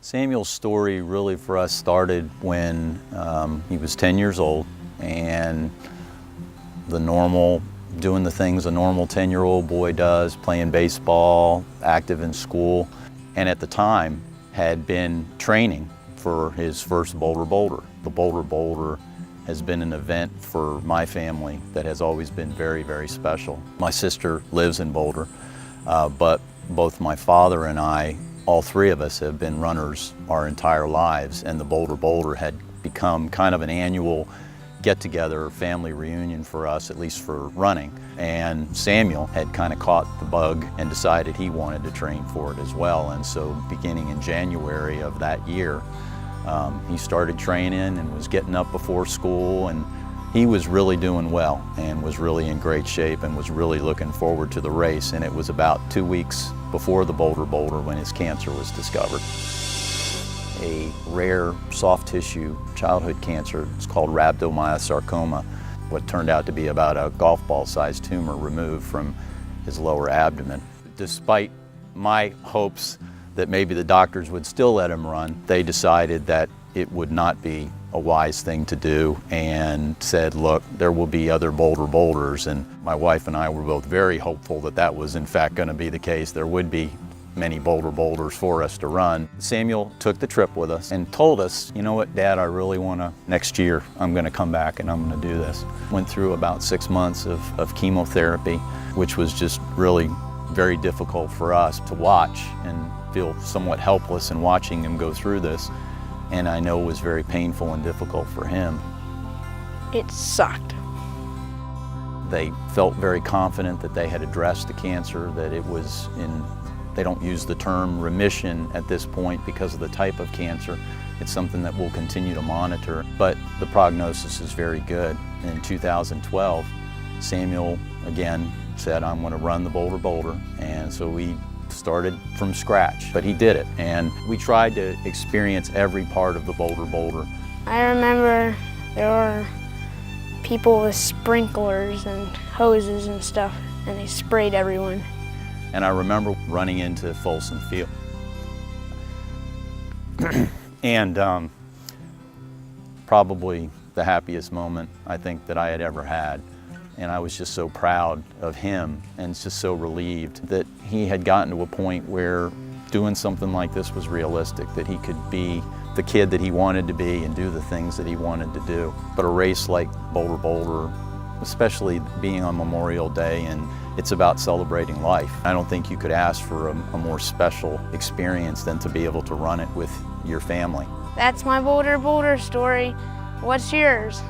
Samuel's story really for us started when he was 10 years old, and doing the things a normal 10-year-old boy does, playing baseball, active in school, and at the time had been training for his first Boulder. The Boulder has been an event for my family that has always been very, very special. My sister lives in Boulder, but both my father and I, all three of us, have been runners our entire lives, and the Boulder had become kind of an annual get-together, family reunion for us, at least for running. And Samuel had kind of caught the bug and decided he wanted to train for it as well. And so beginning in January of that year, he started training and was getting up before school, and he was really doing well and was really in great shape and was really looking forward to the race. And it was about 2 weeks before the Boulder when his cancer was discovered. A rare soft tissue childhood cancer. It's called rhabdomyosarcoma, what turned out to be about a golf ball sized tumor removed from his lower abdomen. Despite my hopes that maybe the doctors would still let him run, they decided that it would not be a wise thing to do and said, look, there will be other boulders. And my wife and I were both very hopeful that that was in fact going to be the case. There would be many boulders for us to run. Samuel took the trip with us and told us, you know what, Dad, I really want to, next year, I'm going to come back and I'm going to do this. Went through about 6 months of chemotherapy, which was just really very difficult for us to watch and feel somewhat helpless in watching him go through this. And I know it was very painful and difficult for him. It sucked. They felt very confident that they had addressed the cancer, that it was they don't use the term remission at this point because of the type of cancer. It's something that we'll continue to monitor, but the prognosis is very good. In 2012, Samuel again said, I'm going to run the Boulder, and so we started from scratch, but he did it, and we tried to experience every part of the Boulder. I remember there were people with sprinklers and hoses and stuff, and they sprayed everyone. And I remember running into Folsom Field. And probably the happiest moment I think that I had ever had. And I was just so proud of him and just so relieved that he had gotten to a point where doing something like this was realistic, that he could be the kid that he wanted to be and do the things that he wanted to do. But a race like Boulder, especially being on Memorial Day, and it's about celebrating life. I don't think you could ask for a more special experience than to be able to run it with your family. That's my Boulder story. What's yours?